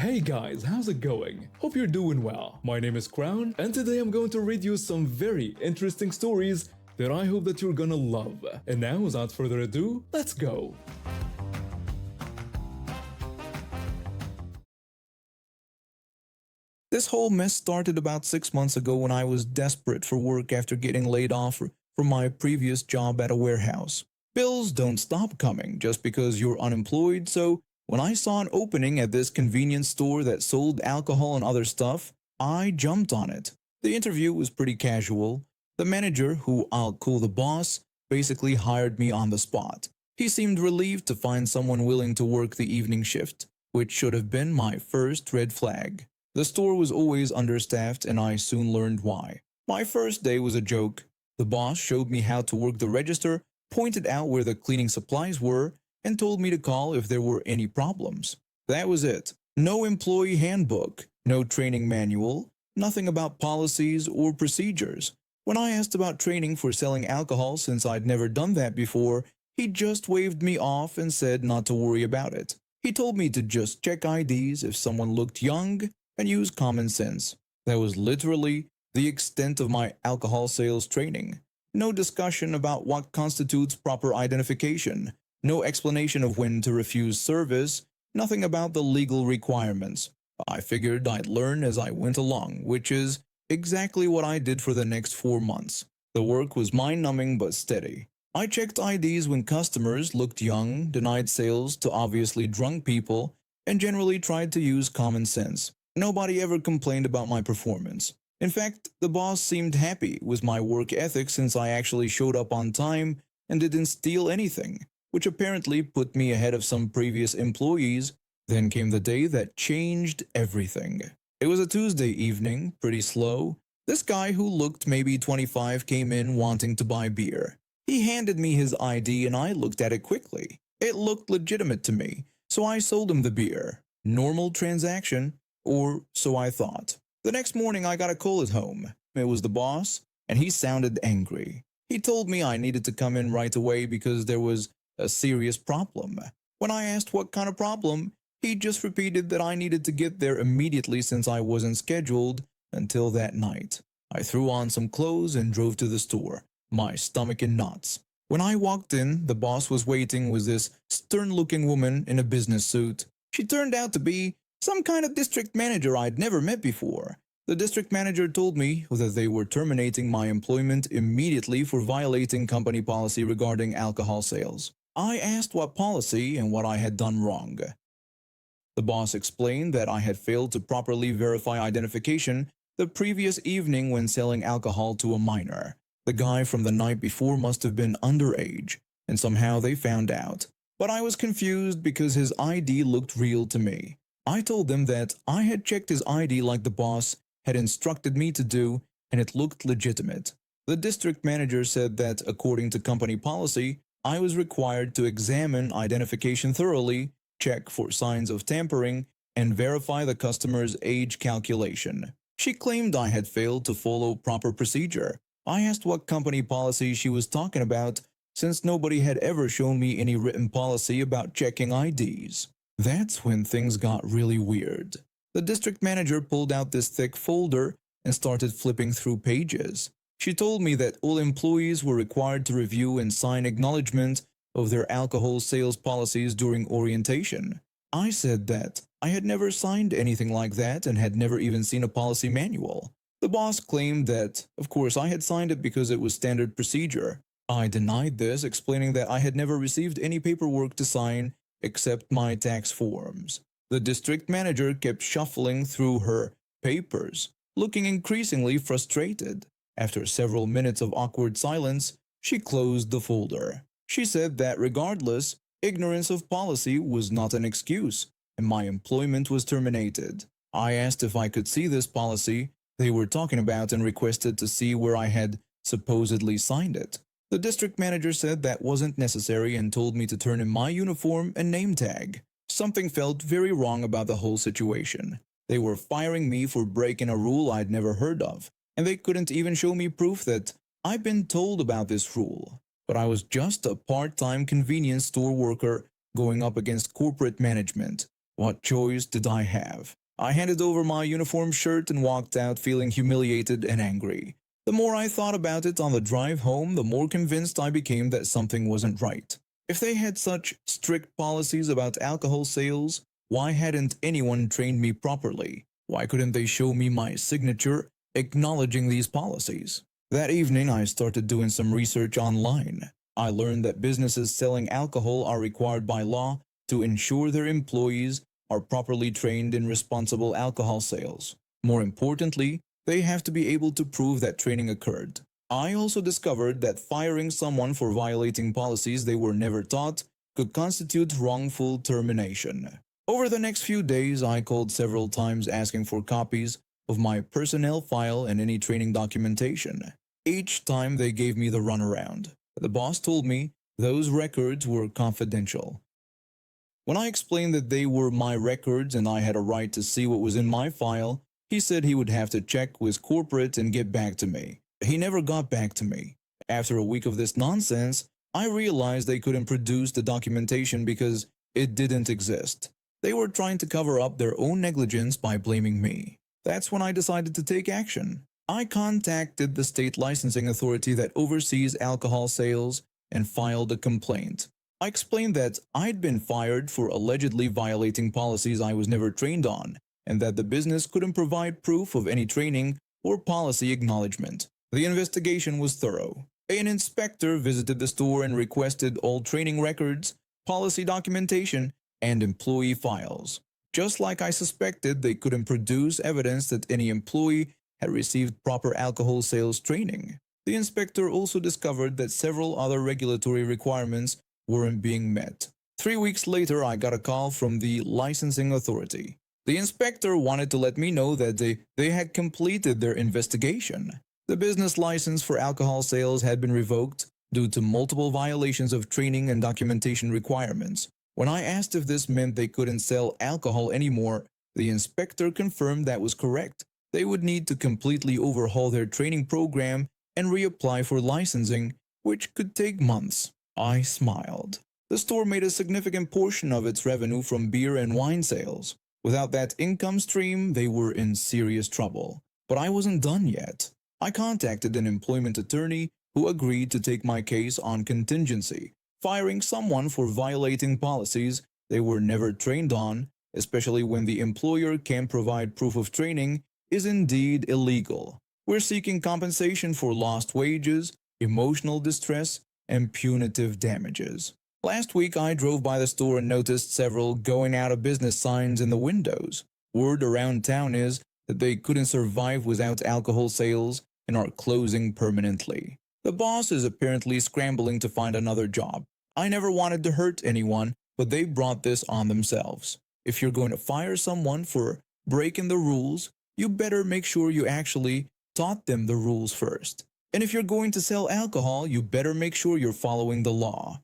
Hey guys, how's it going? Hope you're doing well. My name is Crown, and today I'm going to read you some very interesting stories that I hope that you're gonna love. And now, without further ado, let's go! This whole mess started about 6 months ago when I was desperate for work after getting laid off from my previous job at a warehouse. Bills don't stop coming just because you're unemployed, so when I saw an opening at this convenience store that sold alcohol and other stuff, I jumped on it. The interview was pretty casual. The manager, who I'll call the boss, basically hired me on the spot. He seemed relieved to find someone willing to work the evening shift, which should have been my first red flag. The store was always understaffed, and I soon learned why. My first day was a joke. The boss showed me how to work the register, pointed out where the cleaning supplies were, and told me to call if there were any problems. That was it. No employee handbook, no training manual, nothing about policies or procedures. When I asked about training for selling alcohol, since I'd never done that before, he just waved me off and said not to worry about it. He told me to just check IDs if someone looked young and use common sense. That was literally the extent of my alcohol sales training. No discussion about what constitutes proper identification, no explanation of when to refuse service, nothing about the legal requirements. I figured I'd learn as I went along, which is exactly what I did for the next 4 months. The work was mind-numbing but steady. I checked IDs when customers looked young, denied sales to obviously drunk people, and generally tried to use common sense. Nobody ever complained about my performance. In fact, the boss seemed happy with my work ethic since I actually showed up on time and didn't steal anything, which apparently put me ahead of some previous employees. Then came the day that changed everything. It was a Tuesday evening, pretty slow. This guy who looked maybe 25 came in wanting to buy beer. He handed me his ID and I looked at it quickly. It looked legitimate to me, so I sold him the beer. Normal transaction. Or so I thought. The next morning I got a call at home. It was the boss, and he sounded angry. He told me I needed to come in right away because there was a serious problem. When I asked what kind of problem, he just repeated that I needed to get there immediately since I wasn't scheduled until that night. I threw on some clothes and drove to the store, my stomach in knots. When I walked in, the boss was waiting with this stern-looking woman in a business suit. She turned out to be some kind of district manager I'd never met before. The district manager told me that they were terminating my employment immediately for violating company policy regarding alcohol sales. I asked what policy and what I had done wrong. The boss explained that I had failed to properly verify identification the previous evening when selling alcohol to a minor. The guy from the night before must have been underage, and somehow they found out. But I was confused because his ID looked real to me. I told them that I had checked his ID like the boss had instructed me to do, and it looked legitimate. The district manager said that according to company policy, I was required to examine identification thoroughly, check for signs of tampering, and verify the customer's age calculation. She claimed I had failed to follow proper procedure. I asked what company policy she was talking about, since nobody had ever shown me any written policy about checking IDs. That's when things got really weird. The district manager pulled out this thick folder and started flipping through pages. She told me that all employees were required to review and sign acknowledgement of their alcohol sales policies during orientation. I said that I had never signed anything like that and had never even seen a policy manual. The boss claimed that, of course, I had signed it because it was standard procedure. I denied this, explaining that I had never received any paperwork to sign except my tax forms. The district manager kept shuffling through her papers, looking increasingly frustrated. After several minutes of awkward silence, she closed the folder. She said that regardless, ignorance of policy was not an excuse, and my employment was terminated. I asked if I could see this policy they were talking about and requested to see where I had supposedly signed it. The district manager said that wasn't necessary and told me to turn in my uniform and name tag. Something felt very wrong about the whole situation. They were firing me for breaking a rule I'd never heard of, and they couldn't even show me proof that I'd been told about this rule. But I was just a part-time convenience store worker going up against corporate management. What choice did I have? I handed over my uniform shirt and walked out feeling humiliated and angry. The more I thought about it on the drive home, the more convinced I became that something wasn't right. If they had such strict policies about alcohol sales, why hadn't anyone trained me properly? Why couldn't they show me my signature acknowledging these policies? That evening, I started doing some research online. I learned that businesses selling alcohol are required by law to ensure their employees are properly trained in responsible alcohol sales. More importantly, they have to be able to prove that training occurred. I also discovered that firing someone for violating policies they were never taught could constitute wrongful termination. Over the next few days, I called several times asking for copies of my personnel file and any training documentation. Each time they gave me the runaround. The boss told me those records were confidential. When I explained that they were my records and I had a right to see what was in my file, he said he would have to check with corporate and get back to me. He never got back to me. After a week of this nonsense, I realized they couldn't produce the documentation because it didn't exist. They were trying to cover up their own negligence by blaming me. That's when I decided to take action. I contacted the state licensing authority that oversees alcohol sales and filed a complaint. I explained that I'd been fired for allegedly violating policies I was never trained on, and that the business couldn't provide proof of any training or policy acknowledgement. The investigation was thorough. An inspector visited the store and requested all training records, policy documentation, and employee files. Just like I suspected, they couldn't produce evidence that any employee had received proper alcohol sales training. The inspector also discovered that several other regulatory requirements weren't being met. 3 weeks later, I got a call from the licensing authority. The inspector wanted to let me know that they had completed their investigation. The business license for alcohol sales had been revoked due to multiple violations of training and documentation requirements. When I asked if this meant they couldn't sell alcohol anymore, the inspector confirmed that was correct. They would need to completely overhaul their training program and reapply for licensing, which could take months. I smiled. The store made a significant portion of its revenue from beer and wine sales. Without that income stream, they were in serious trouble. But I wasn't done yet. I contacted an employment attorney who agreed to take my case on contingency. Firing someone for violating policies they were never trained on, especially when the employer can't provide proof of training, is indeed illegal. We're seeking compensation for lost wages, emotional distress, and punitive damages. Last week, I drove by the store and noticed several going out of business signs in the windows. Word around town is that they couldn't survive without alcohol sales and are closing permanently. The boss is apparently scrambling to find another job. I never wanted to hurt anyone, but they brought this on themselves. If you're going to fire someone for breaking the rules, you better make sure you actually taught them the rules first. And if you're going to sell alcohol, you better make sure you're following the law.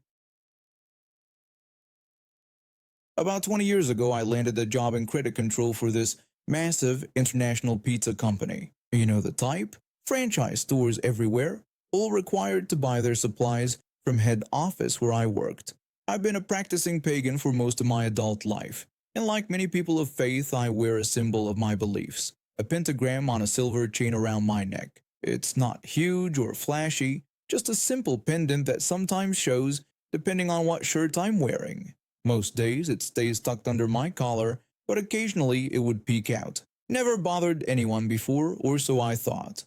About 20 years ago, I landed a job in credit control for this massive international pizza company. You know the type? Franchise stores everywhere, all required to buy their supplies from head office where I worked. I've been a practicing pagan for most of my adult life, and like many people of faith, I wear a symbol of my beliefs, a pentagram on a silver chain around my neck. It's not huge or flashy, just a simple pendant that sometimes shows depending on what shirt I'm wearing. Most days it stays tucked under my collar, but occasionally it would peek out. Never bothered anyone before, or so I thought.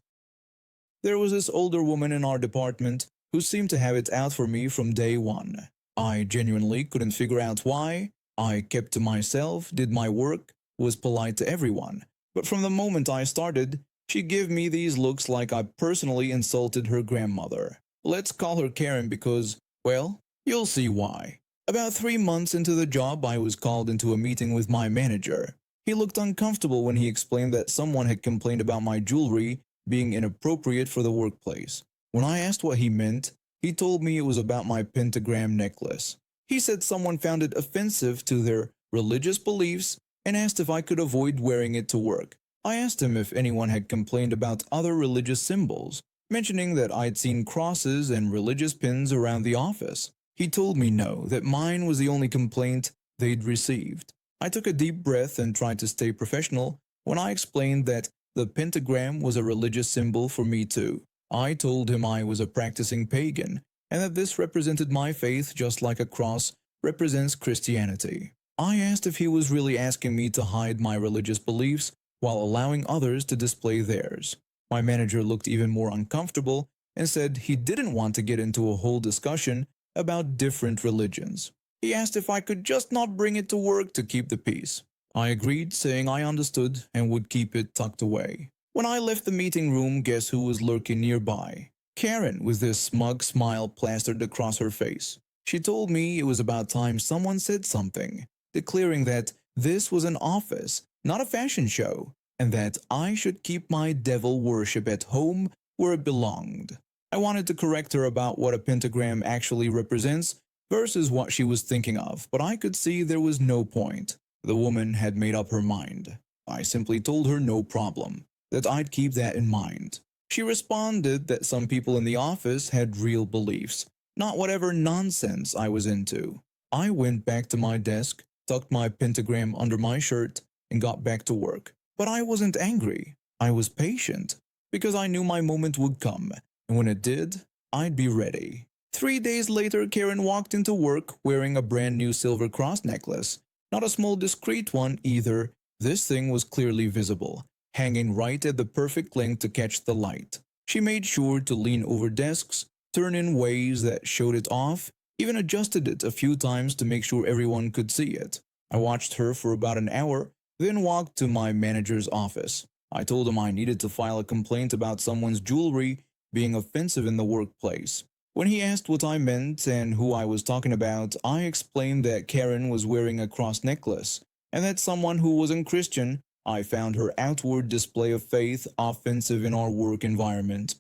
There was this older woman in our department who seemed to have it out for me from day one. I genuinely couldn't figure out why. I kept to myself, did my work, was polite to everyone. But from the moment I started, she gave me these looks like I personally insulted her grandmother. Let's call her Karen because, well, you'll see why. About 3 months into the job, I was called into a meeting with my manager. He looked uncomfortable when he explained that someone had complained about my jewelry being inappropriate for the workplace. When I asked what he meant, he told me it was about my pentagram necklace. He said someone found it offensive to their religious beliefs and asked if I could avoid wearing it to work. I asked him if anyone had complained about other religious symbols, mentioning that I'd seen crosses and religious pins around the office. He told me no, that mine was the only complaint they'd received. I took a deep breath and tried to stay professional when I explained that the pentagram was a religious symbol for me too. I told him I was a practicing pagan and that this represented my faith just like a cross represents Christianity. I asked if he was really asking me to hide my religious beliefs while allowing others to display theirs. My manager looked even more uncomfortable and said he didn't want to get into a whole discussion about different religions. He asked if I could just not bring it to work to keep the peace. I agreed, saying I understood and would keep it tucked away. When I left the meeting room, guess who was lurking nearby? Karen, with this smug smile plastered across her face. She told me it was about time someone said something, declaring that this was an office, not a fashion show, and that I should keep my devil worship at home where it belonged. I wanted to correct her about what a pentagram actually represents versus what she was thinking of, but I could see there was no point. The woman had made up her mind. I simply told her no problem, that I'd keep that in mind. She responded that some people in the office had real beliefs, not whatever nonsense I was into. I went back to my desk, tucked my pentagram under my shirt, and got back to work. But I wasn't angry. I was patient, because I knew my moment would come, and when it did, I'd be ready. 3 days later, Karen walked into work wearing a brand new silver cross necklace. Not a small discreet one either. This thing was clearly visible, hanging right at the perfect length to catch the light. She made sure to lean over desks, turn in ways that showed it off, even adjusted it a few times to make sure everyone could see it. I watched her for about an hour, then walked to my manager's office. I told him I needed to file a complaint about someone's jewelry being offensive in the workplace. When he asked what I meant and who I was talking about, I explained that Karen was wearing a cross necklace, and that someone who wasn't Christian, I found her outward display of faith offensive in our work environment.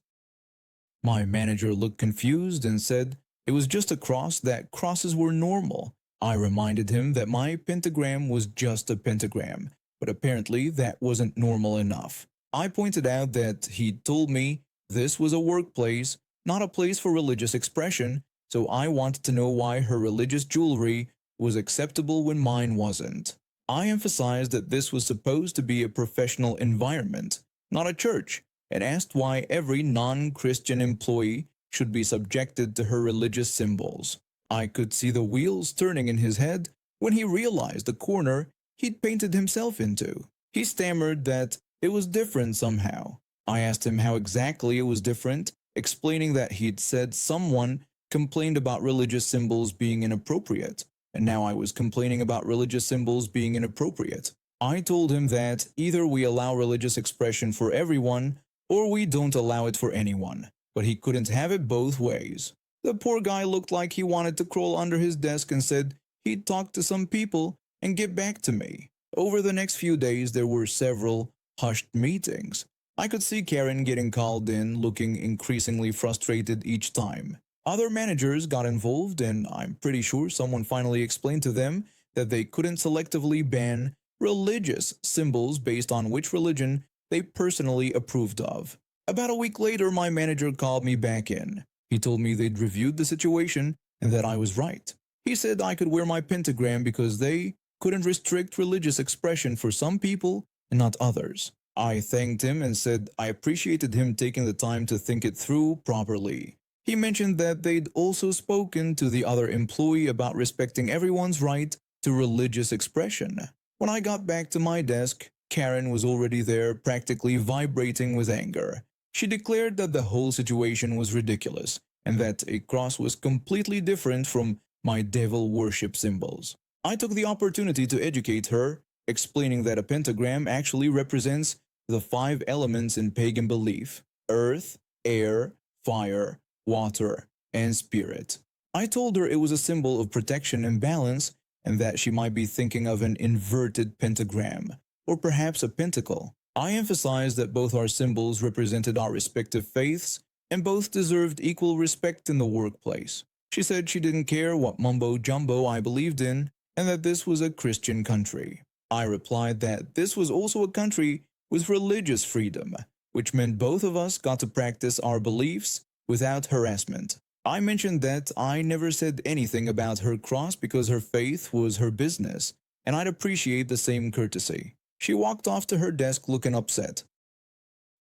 My manager looked confused and said it was just a cross, that crosses were normal. I reminded him that my pentagram was just a pentagram, but apparently that wasn't normal enough. I pointed out that he'd told me this was a workplace, not a place for religious expression, so I wanted to know why her religious jewelry was acceptable when mine wasn't. I emphasized that this was supposed to be a professional environment, not a church, and asked why every non-Christian employee should be subjected to her religious symbols. I could see the wheels turning in his head when he realized the corner he'd painted himself into. He stammered that it was different somehow. I asked him how exactly it was different, explaining that he'd said someone complained about religious symbols being inappropriate, and now I was complaining about religious symbols being inappropriate. I told him that either we allow religious expression for everyone, or we don't allow it for anyone, but he couldn't have it both ways. The poor guy looked like he wanted to crawl under his desk and said he'd talk to some people and get back to me. Over the next few days, there were several hushed meetings. I could see Karen getting called in, looking increasingly frustrated each time. Other managers got involved, and I'm pretty sure someone finally explained to them that they couldn't selectively ban religious symbols based on which religion they personally approved of. About a week later, my manager called me back in. He told me they'd reviewed the situation and that I was right. He said I could wear my pentagram because they couldn't restrict religious expression for some people and not others. I thanked him and said I appreciated him taking the time to think it through properly. He mentioned that they'd also spoken to the other employee about respecting everyone's right to religious expression. When I got back to my desk, Karen was already there, practically vibrating with anger. She declared that the whole situation was ridiculous and that a cross was completely different from my devil worship symbols. I took the opportunity to educate her, explaining that a pentagram actually represents the 5 elements in pagan belief: earth, air, fire, water, and spirit. I told her it was a symbol of protection and balance, and that she might be thinking of an inverted pentagram, or perhaps a pentacle. I emphasized that both our symbols represented our respective faiths, and both deserved equal respect in the workplace. She said she didn't care what mumbo-jumbo I believed in, and that this was a Christian country. I replied that this was also a country with religious freedom, which meant both of us got to practice our beliefs without harassment. I mentioned that I never said anything about her cross because her faith was her business, and I'd appreciate the same courtesy. She walked off to her desk looking upset.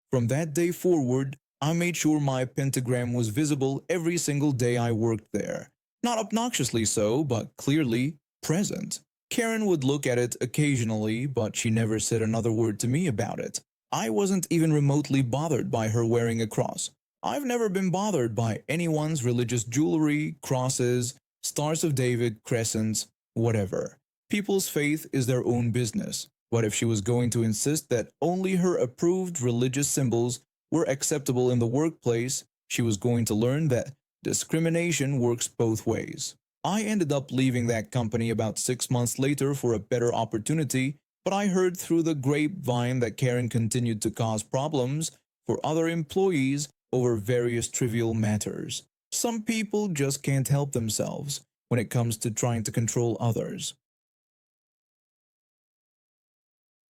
From that day forward, I made sure my pentagram was visible every single day I worked there. Not obnoxiously so, but clearly present. Karen would look at it occasionally, but she never said another word to me about it. I wasn't even remotely bothered by her wearing a cross. I've never been bothered by anyone's religious jewelry, crosses, stars of David, crescents, whatever. People's faith is their own business. But if she was going to insist that only her approved religious symbols were acceptable in the workplace, she was going to learn that discrimination works both ways. I ended up leaving that company about 6 months later for a better opportunity, but I heard through the grapevine that Karen continued to cause problems for other employees over various trivial matters. Some people just can't help themselves when it comes to trying to control others.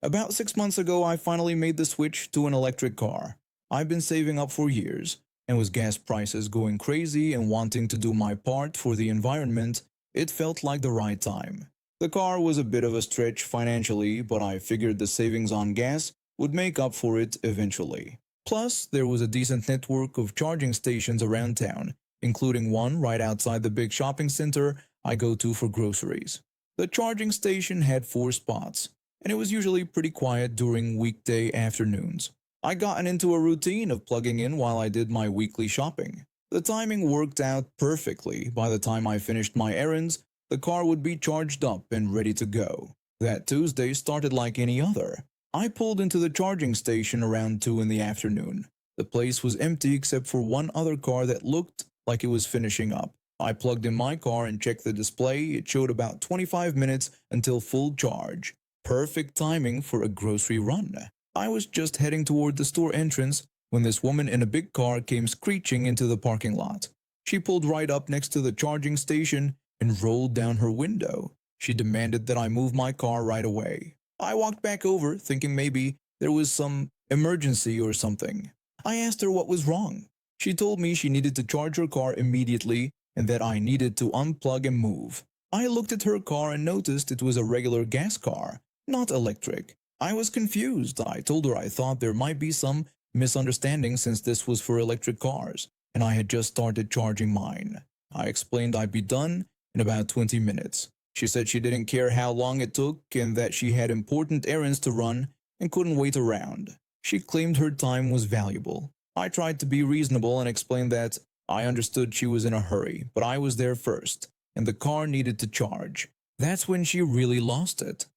About 6 months ago, I finally made the switch to an electric car. I've been saving up for years, and with gas prices going crazy and wanting to do my part for the environment, it felt like the right time. The car was a bit of a stretch financially, but I figured the savings on gas would make up for it eventually. Plus, there was a decent network of charging stations around town, including one right outside the big shopping center I go to for groceries. The charging station had 4 spots, and it was usually pretty quiet during weekday afternoons. I gotten into a routine of plugging in while I did my weekly shopping. The timing worked out perfectly. By the time I finished my errands, the car would be charged up and ready to go. That Tuesday started like any other. I pulled into the charging station around 2 in the afternoon. The place was empty except for one other car that looked like it was finishing up. I plugged in my car and checked the display. It showed about 25 minutes until full charge. Perfect timing for a grocery run. I was just heading toward the store entrance when this woman in a big car came screeching into the parking lot. She pulled right up next to the charging station and rolled down her window. She demanded that I move my car right away. I walked back over, thinking maybe there was some emergency or something. I asked her what was wrong. She told me she needed to charge her car immediately and that I needed to unplug and move. I looked at her car and noticed it was a regular gas car, not electric. I was confused. I told her I thought there might be some misunderstanding since this was for electric cars, and I had just started charging mine. I explained I'd be done in about 20 minutes. She said she didn't care how long it took and that she had important errands to run and couldn't wait around. She claimed her time was valuable. I tried to be reasonable and explained that I understood she was in a hurry, but I was there first, and the car needed to charge. That's when she really lost it.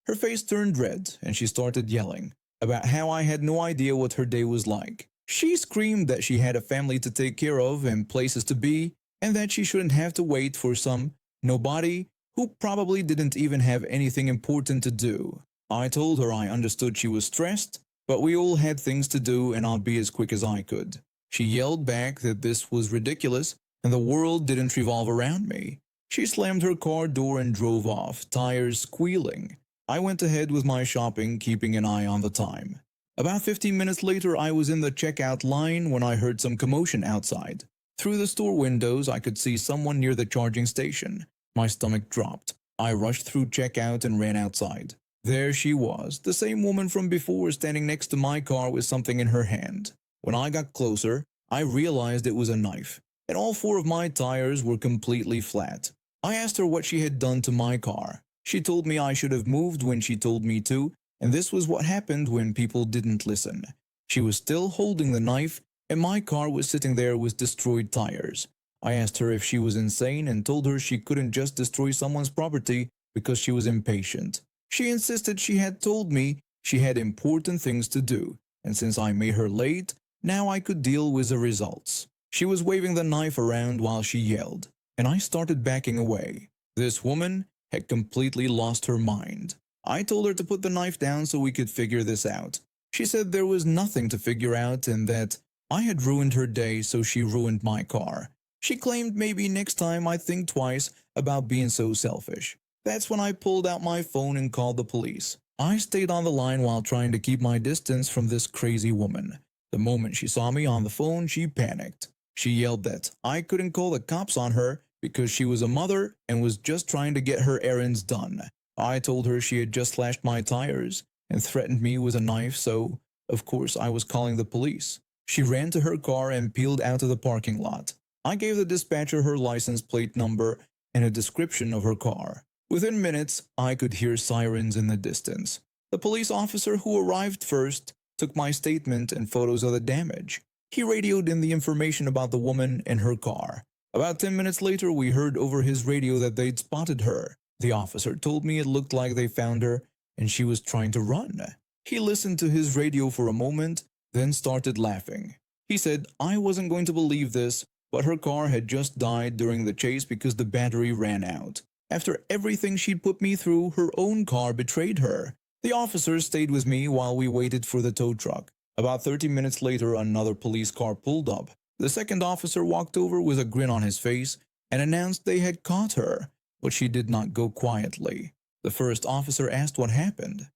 Her face turned red, and she started yelling about how I had no idea what her day was like. She screamed that she had a family to take care of and places to be, and that she shouldn't have to wait for some nobody who probably didn't even have anything important to do. I told her I understood she was stressed, but we all had things to do and I'd be as quick as I could. She yelled back that this was ridiculous and the world didn't revolve around me. She slammed her car door and drove off, tires squealing. I went ahead with my shopping, keeping an eye on the time. About 15 minutes later, I was in the checkout line when I heard some commotion outside. Through the store windows, I could see someone near the charging station. My stomach dropped. I rushed through checkout and ran outside. There she was, the same woman from before, standing next to my car with something in her hand. When I got closer, I realized it was a knife, and all 4 of my tires were completely flat. I asked her what she had done to my car. She told me I should have moved when she told me to, and this was what happened when people didn't listen. She was still holding the knife, and my car was sitting there with destroyed tires. I asked her if she was insane and told her she couldn't just destroy someone's property because she was impatient. She insisted she had told me she had important things to do, and since I made her late, now I could deal with the results. She was waving the knife around while she yelled, and I started backing away. This woman had completely lost her mind. I told her to put the knife down so we could figure this out. She said there was nothing to figure out and that I had ruined her day, so she ruined my car. She claimed maybe next time I'd think twice about being so selfish. That's when I pulled out my phone and called the police. I stayed on the line while trying to keep my distance from this crazy woman. The moment she saw me on the phone, she panicked. She yelled that I couldn't call the cops on her because she was a mother and was just trying to get her errands done. I told her she had just slashed my tires and threatened me with a knife, so of course I was calling the police. She ran to her car and peeled out of the parking lot. I gave the dispatcher her license plate number and a description of her car. Within minutes, I could hear sirens in the distance. The police officer who arrived first took my statement and photos of the damage. He radioed in the information about the woman and her car. About 10 minutes later, we heard over his radio that they'd spotted her. The officer told me it looked like they found her and she was trying to run. He listened to his radio for a moment, then started laughing. He said I wasn't going to believe this, but her car had just died during the chase because the battery ran out. After everything she'd put me through, her own car betrayed her. The officer stayed with me while we waited for the tow truck. About 30 minutes later, another police car pulled up. The second officer walked over with a grin on his face and announced they had caught her, but she did not go quietly. The first officer asked what happened.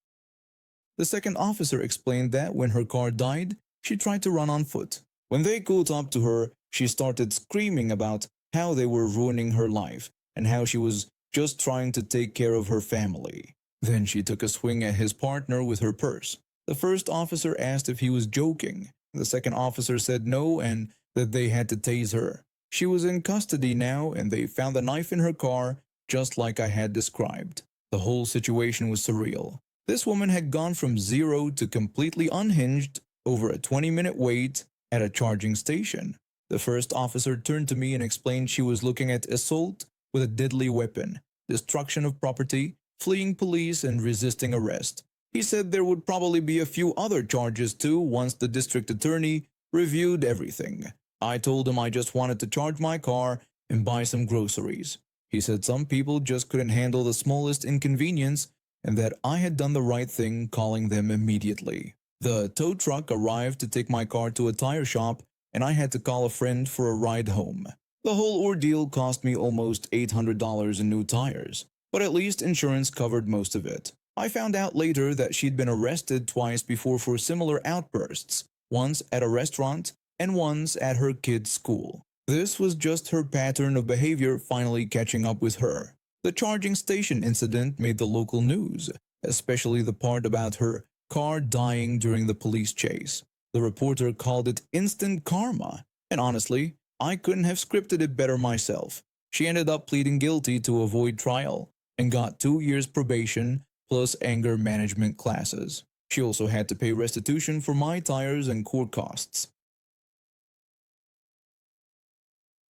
The second officer explained that when her car died, she tried to run on foot. When they caught up to her, she started screaming about how they were ruining her life and how she was just trying to take care of her family. Then she took a swing at his partner with her purse. The first officer asked if he was joking. The second officer said no and that they had to tase her. She was in custody now and they found the knife in her car just like I had described. The whole situation was surreal. This woman had gone from zero to completely unhinged over a 20-minute wait at a charging station. The first officer turned to me and explained she was looking at assault with a deadly weapon, destruction of property, fleeing police, and resisting arrest. He said there would probably be a few other charges too once the district attorney reviewed everything. I told him I just wanted to charge my car and buy some groceries. He said some people just couldn't handle the smallest inconvenience and that I had done the right thing calling them immediately. The tow truck arrived to take my car to a tire shop and I had to call a friend for a ride home. The whole ordeal cost me almost $800 in new tires, but at least insurance covered most of it. I found out later that she'd been arrested twice before for similar outbursts, once at a restaurant and once at her kid's school. This was just her pattern of behavior finally catching up with her. The charging station incident made the local news, especially the part about her car dying during the police chase. The reporter called it instant karma, and honestly, I couldn't have scripted it better myself. She ended up pleading guilty to avoid trial and got 2 years probation plus anger management classes. She also had to pay restitution for my tires and court costs.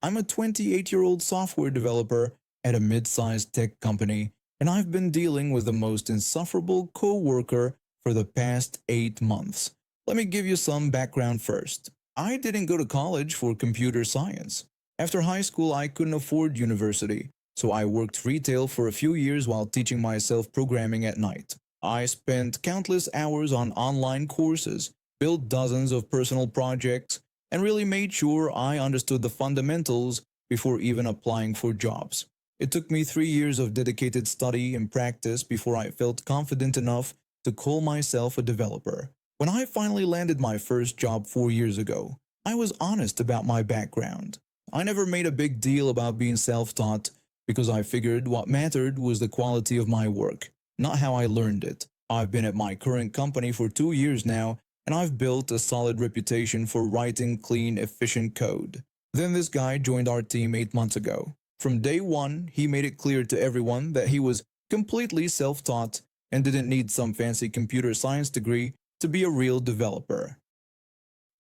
I'm a 28-year-old software developer at a mid-sized tech company, and I've been dealing with the most insufferable coworker for the past 8 months. Let me give you some background first. I didn't go to college for computer science. After high school, I couldn't afford university, so I worked retail for a few years while teaching myself programming at night. I spent countless hours on online courses, built dozens of personal projects, and really made sure I understood the fundamentals before even applying for jobs. It took me 3 years of dedicated study and practice before I felt confident enough to call myself a developer. When I finally landed my first job 4 years ago, I was honest about my background. I never made a big deal about being self-taught because I figured what mattered was the quality of my work, not how I learned it. I've been at my current company for 2 years now, and I've built a solid reputation for writing clean, efficient code. Then this guy joined our team 8 months ago. From day one, he made it clear to everyone that he was completely self-taught and didn't need some fancy computer science degree to be a real developer.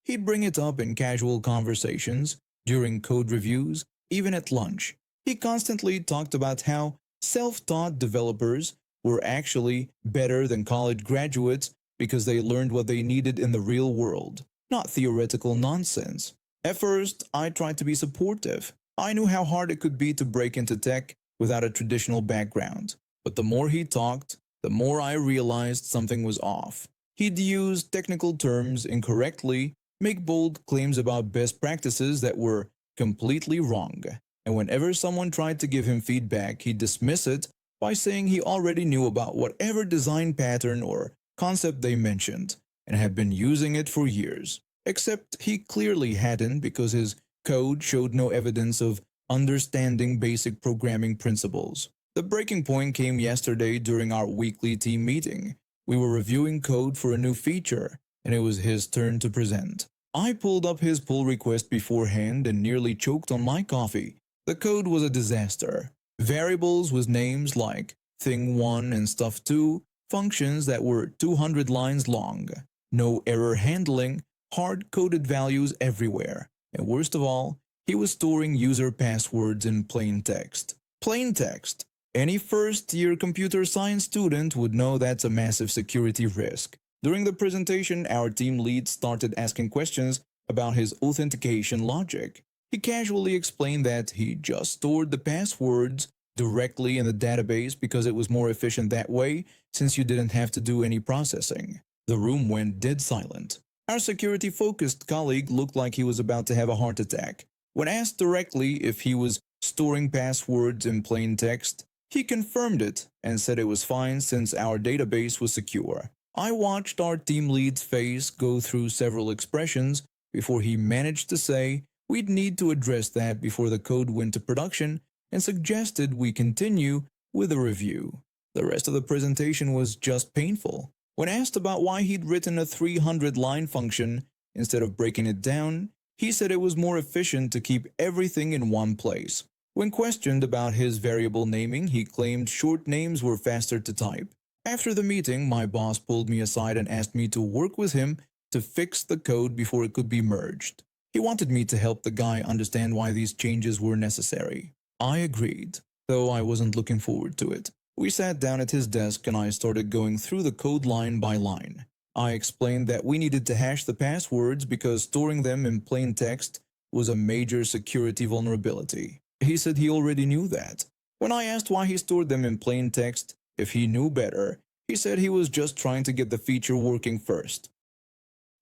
He'd bring it up in casual conversations, during code reviews, even at lunch. He constantly talked about how self-taught developers were actually better than college graduates because they learned what they needed in the real world, not theoretical nonsense. At first, I tried to be supportive. I knew how hard it could be to break into tech without a traditional background. But the more he talked, the more I realized something was off. He'd use technical terms incorrectly, make bold claims about best practices that were completely wrong, and whenever someone tried to give him feedback, he'd dismiss it by saying he already knew about whatever design pattern or concept they mentioned, and had been using it for years. Except he clearly hadn't, because his code showed no evidence of understanding basic programming principles. The breaking point came yesterday during our weekly team meeting. We were reviewing code for a new feature, and it was his turn to present. I pulled up his pull request beforehand and nearly choked on my coffee. The code was a disaster. Variables with names like thing1 and stuff2, functions that were 200 lines long, no error handling, hard-coded values everywhere, and worst of all, he was storing user passwords in plain text. Plain text. Any first-year computer science student would know that's a massive security risk. During the presentation, our team lead started asking questions about his authentication logic. He casually explained that he just stored the passwords directly in the database because it was more efficient that way since you didn't have to do any processing. The room went dead silent. Our security-focused colleague looked like he was about to have a heart attack. When asked directly if he was storing passwords in plain text, he confirmed it and said it was fine since our database was secure. I watched our team lead's face go through several expressions before he managed to say we'd need to address that before the code went to production and suggested we continue with a review. The rest of the presentation was just painful. When asked about why he'd written a 300-line function instead of breaking it down, he said it was more efficient to keep everything in one place. When questioned about his variable naming, he claimed short names were faster to type. After the meeting, my boss pulled me aside and asked me to work with him to fix the code before it could be merged. He wanted me to help the guy understand why these changes were necessary. I agreed, though I wasn't looking forward to it. We sat down at his desk and I started going through the code line by line. I explained that we needed to hash the passwords because storing them in plain text was a major security vulnerability. He said he already knew that. When I asked why he stored them in plain text, if he knew better, he said he was just trying to get the feature working first.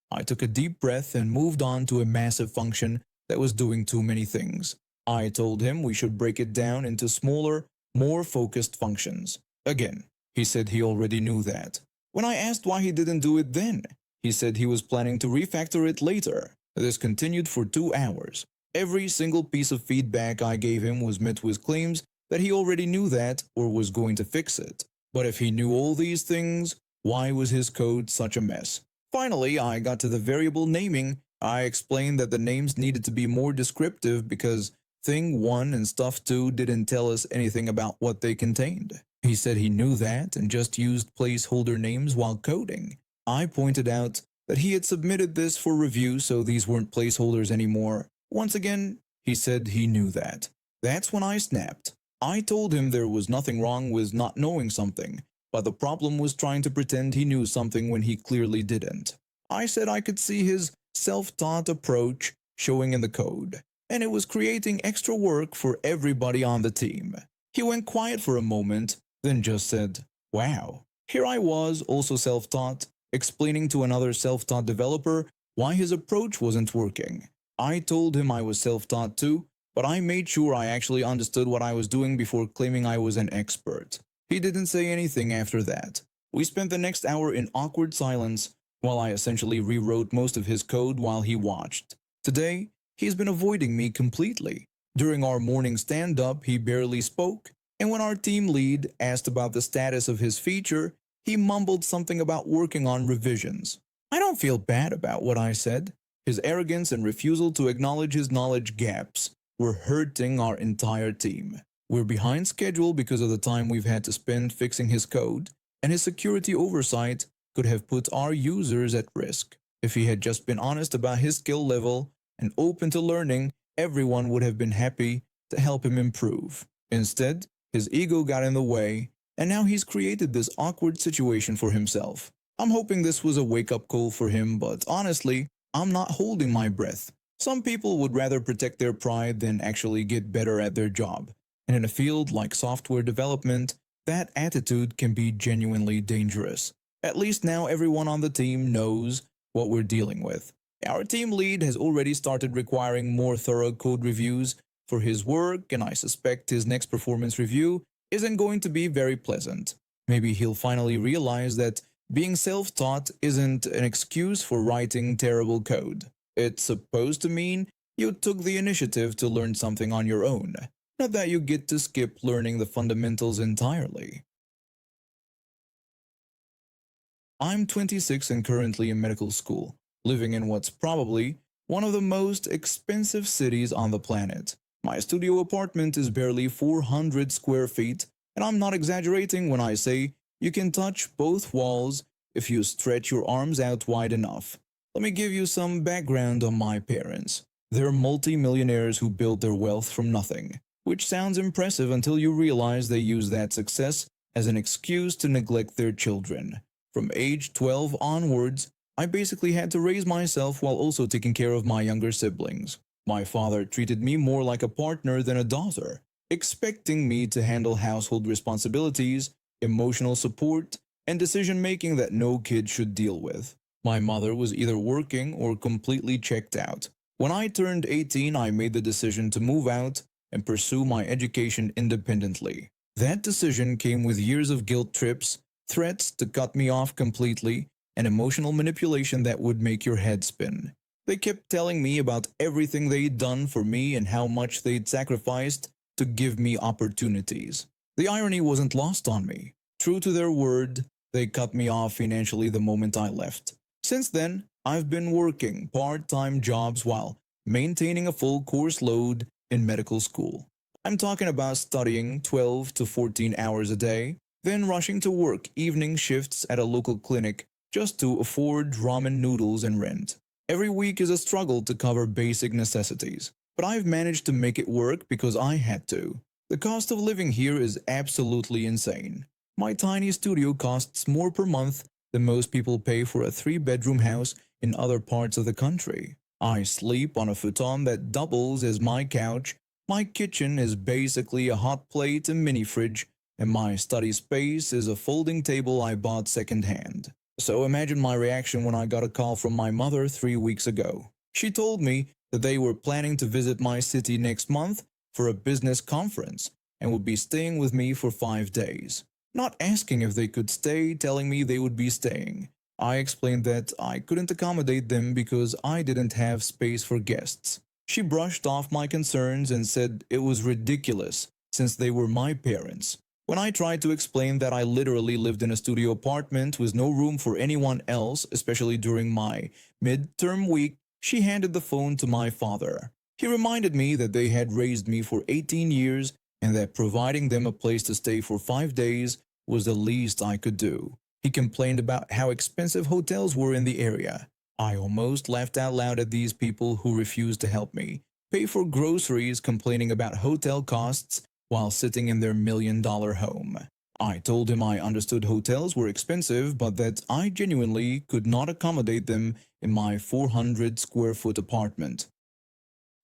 I took a deep breath and moved on to a massive function that was doing too many things. I told him we should break it down into smaller, more focused functions. Again, he said he already knew that. When I asked why he didn't do it then, he said he was planning to refactor it later. This continued for 2 hours. Every single piece of feedback I gave him was met with claims that he already knew that or was going to fix it. But if he knew all these things, why was his code such a mess? Finally, I got to the variable naming. I explained that the names needed to be more descriptive because Thing1 and Stuff2 didn't tell us anything about what they contained. He said he knew that and just used placeholder names while coding. I pointed out that he had submitted this for review, so these weren't placeholders anymore. Once again, he said he knew that. That's when I snapped. I told him there was nothing wrong with not knowing something, but the problem was trying to pretend he knew something when he clearly didn't. I said I could see his self-taught approach showing in the code, and it was creating extra work for everybody on the team. He went quiet for a moment, then just said, "Wow." Here I was, also self-taught, explaining to another self-taught developer why his approach wasn't working. I told him I was self-taught too, but I made sure I actually understood what I was doing before claiming I was an expert. He didn't say anything after that. We spent the next hour in awkward silence while I essentially rewrote most of his code while he watched. Today, he's been avoiding me completely. During our morning stand-up, he barely spoke, and when our team lead asked about the status of his feature, he mumbled something about working on revisions. I don't feel bad about what I said. His arrogance and refusal to acknowledge his knowledge gaps were hurting our entire team. We're behind schedule because of the time we've had to spend fixing his code, and his security oversight could have put our users at risk. If he had just been honest about his skill level and open to learning, everyone would have been happy to help him improve. Instead, his ego got in the way, and now he's created this awkward situation for himself. I'm hoping this was a wake-up call for him, but honestly, I'm not holding my breath. Some people would rather protect their pride than actually get better at their job. And in a field like software development, that attitude can be genuinely dangerous. At least now everyone on the team knows what we're dealing with. Our team lead has already started requiring more thorough code reviews for his work, and I suspect his next performance review isn't going to be very pleasant. Maybe he'll finally realize that being self-taught isn't an excuse for writing terrible code. It's supposed to mean you took the initiative to learn something on your own. not that you get to skip learning the fundamentals entirely. I'm 26 and currently in medical school, living in what's probably one of the most expensive cities on the planet. My studio apartment is barely 400 square feet, and I'm not exaggerating when I say you can touch both walls if you stretch your arms out wide enough. Let me give you some background on my parents. They're multi-millionaires who built their wealth from nothing, which sounds impressive until you realize they use that success as an excuse to neglect their children. From age 12 onwards, I basically had to raise myself while also taking care of my younger siblings. My father treated me more like a partner than a daughter, expecting me to handle household responsibilities, emotional support, and decision making that no kid should deal with. My mother was either working or completely checked out. When I turned 18, I made the decision to move out and pursue my education independently. That decision came with years of guilt trips, threats to cut me off completely, and emotional manipulation that would make your head spin. They kept telling me about everything they'd done for me and how much they'd sacrificed to give me opportunities. The irony wasn't lost on me. True to their word, they cut me off financially the moment I left. Since then, I've been working part-time jobs while maintaining a full course load in medical school. I'm talking about studying 12 to 14 hours a day, then rushing to work evening shifts at a local clinic just to afford ramen noodles and rent. Every week is a struggle to cover basic necessities, but I've managed to make it work because I had to. The cost of living here is absolutely insane. My tiny studio costs more per month than most people pay for a 3-bedroom house in other parts of the country. I sleep on a futon that doubles as my couch, my kitchen is basically a hot plate and mini fridge, and my study space is a folding table I bought secondhand. So imagine my reaction when I got a call from my mother 3 weeks ago. She told me that they were planning to visit my city next month for a business conference and would be staying with me for 5 days. Not asking if they could stay, telling me they would be staying. I explained that I couldn't accommodate them because I didn't have space for guests. She brushed off my concerns and said it was ridiculous since they were my parents. When I tried to explain that I literally lived in a studio apartment with no room for anyone else, especially during my midterm week, she handed the phone to my father. He reminded me that they had raised me for 18 years and that providing them a place to stay for 5 days was the least I could do. He complained about how expensive hotels were in the area. I almost laughed out loud at these people who refused to help me pay for groceries, complaining about hotel costs while sitting in their $1 million home. I told him I understood hotels were expensive, but that I genuinely could not accommodate them in my 400 square foot apartment.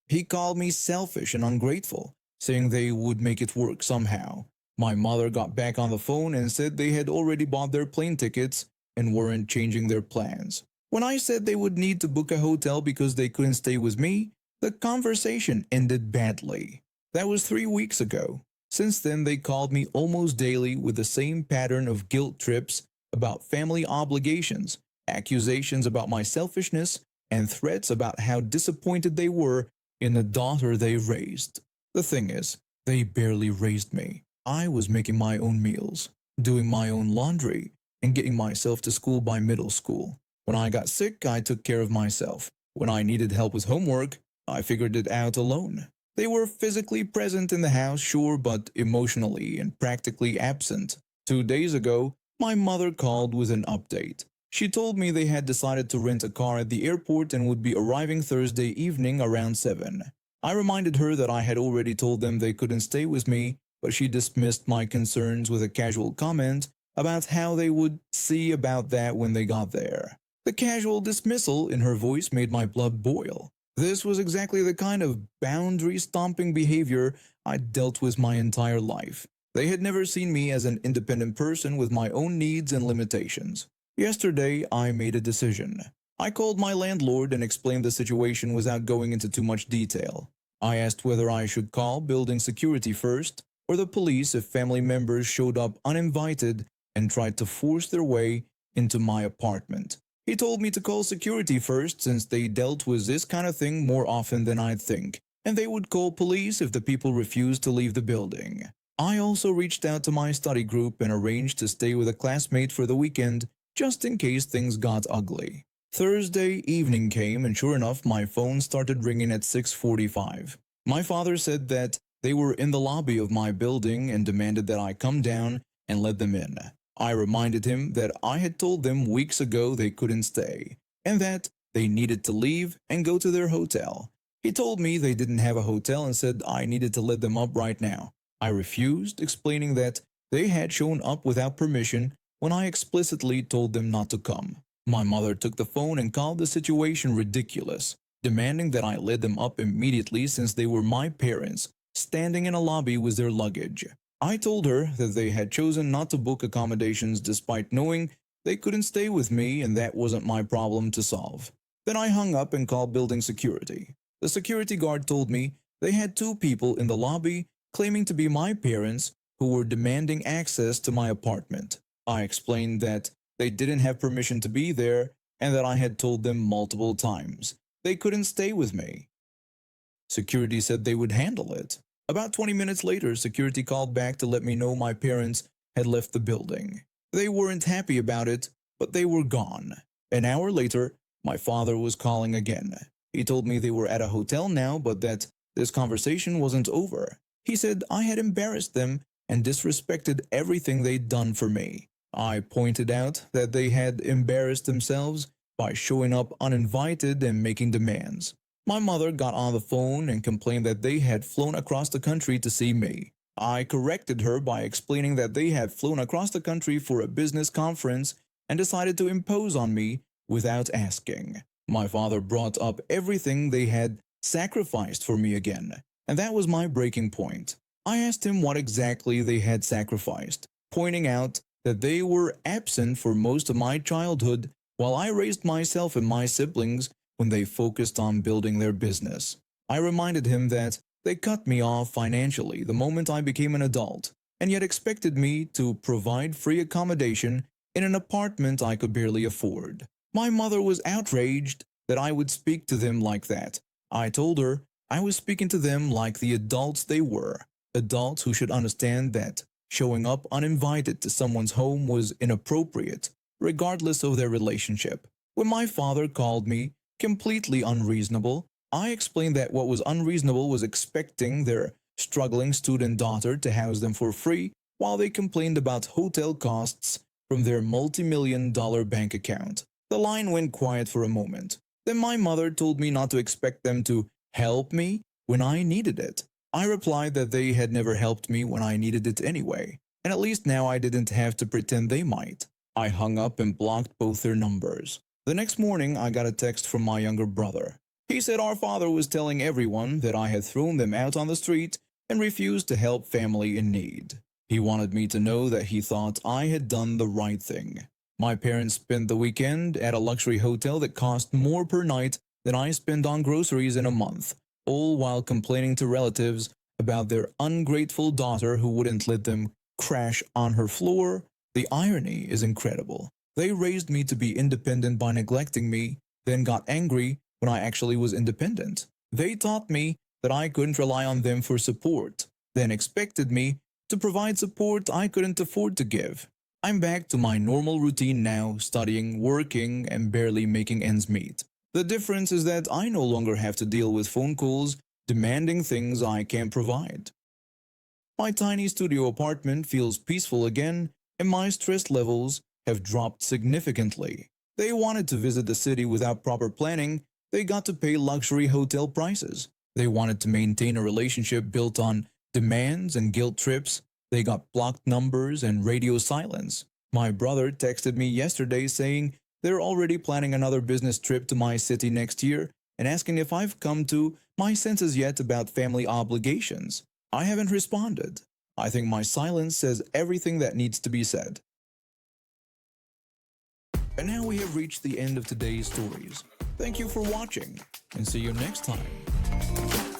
He called me selfish and ungrateful, saying they would make it work somehow. My mother got back on the phone and said they had already bought their plane tickets and weren't changing their plans. When I said they would need to book a hotel because they couldn't stay with me, the conversation ended badly. That was 3 weeks ago. Since then, they called me almost daily with the same pattern of guilt trips about family obligations, accusations about my selfishness, and threats about how disappointed they were in the daughter they raised. The thing is, they barely raised me. I was making my own meals, doing my own laundry, and getting myself to school by middle school. When I got sick, I took care of myself. When I needed help with homework, I figured it out alone. They were physically present in the house, sure, but emotionally and practically absent. 2 days ago, my mother called with an update. She told me they had decided to rent a car at the airport and would be arriving Thursday evening around 7. I reminded her that I had already told them they couldn't stay with me, but she dismissed my concerns with a casual comment about how they would see about that when they got there. The casual dismissal in her voice made my blood boil. This was exactly the kind of boundary-stomping behavior I'd dealt with my entire life. They had never seen me as an independent person with my own needs and limitations. Yesterday, I made a decision. I called my landlord and explained the situation without going into too much detail. I asked whether I should call building security first or the police if family members showed up uninvited and tried to force their way into my apartment. He told me to call security first since they dealt with this kind of thing more often than I'd think. and they would call police if the people refused to leave the building. I also reached out to my study group and arranged to stay with a classmate for the weekend just in case things got ugly. Thursday evening came and sure enough my phone started ringing at 6:45. My father said that they were in the lobby of my building and demanded that I come down and let them in. I reminded him that I had told them weeks ago they couldn't stay and that they needed to leave and go to their hotel. He told me they didn't have a hotel and said I needed to let them up right now. I refused, explaining that they had shown up without permission when I explicitly told them not to come. My mother took the phone and called the situation ridiculous, demanding that I let them up immediately since they were my parents, standing in a lobby with their luggage. I told her that they had chosen not to book accommodations despite knowing they couldn't stay with me and that wasn't my problem to solve. Then I hung up and called building security. The security guard told me they had two people in the lobby claiming to be my parents who were demanding access to my apartment. I explained that they didn't have permission to be there and that I had told them multiple times they couldn't stay with me. Security said they would handle it. About 20 minutes later, security called back to let me know my parents had left the building. They weren't happy about it, but they were gone. An hour later, my father was calling again. He told me they were at a hotel now, but that this conversation wasn't over. He said I had embarrassed them and disrespected everything they'd done for me. I pointed out that they had embarrassed themselves by showing up uninvited and making demands. My mother got on the phone and complained that they had flown across the country to see me. I corrected her by explaining that they had flown across the country for a business conference and decided to impose on me without asking. My father brought up everything they had sacrificed for me again, and that was my breaking point. I asked him what exactly they had sacrificed, pointing out that they were absent for most of my childhood while I raised myself and my siblings when they focused on building their business. I reminded him that they cut me off financially the moment I became an adult, and yet expected me to provide free accommodation in an apartment I could barely afford. My mother was outraged that I would speak to them like that. I told her I was speaking to them like the adults they were, adults who should understand that showing up uninvited to someone's home was inappropriate, regardless of their relationship. When my father called me completely unreasonable, I explained that what was unreasonable was expecting their struggling student daughter to house them for free while they complained about hotel costs from their multi-million-dollar bank account. The line went quiet for a moment. Then my mother told me not to expect them to help me when I needed it. I replied that they had never helped me when I needed it anyway, and at least now I didn't have to pretend they might. I hung up and blocked both their numbers. The next morning, I got a text from my younger brother. He said our father was telling everyone that I had thrown them out on the street and refused to help family in need. He wanted me to know that he thought I had done the right thing. My parents spent the weekend at a luxury hotel that cost more per night than I spend on groceries in a month, all while complaining to relatives about their ungrateful daughter who wouldn't let them crash on her floor. The irony is incredible. They raised me to be independent by neglecting me, then got angry when I actually was independent. They taught me that I couldn't rely on them for support, then expected me to provide support I couldn't afford to give. I'm back to my normal routine now, studying, working, and barely making ends meet. The difference is that I no longer have to deal with phone calls demanding things I can't provide. My tiny studio apartment feels peaceful again, and my stress levels have dropped significantly. They wanted to visit the city without proper planning. They got to pay luxury hotel prices. They wanted to maintain a relationship built on demands and guilt trips. They got blocked numbers and radio silence. My brother texted me yesterday saying they're already planning another business trip to my city next year and asking if I've come to my senses yet about family obligations. I haven't responded. I think my silence says everything that needs to be said. And now we have reached the end of today's stories. Thank you for watching, and see you next time.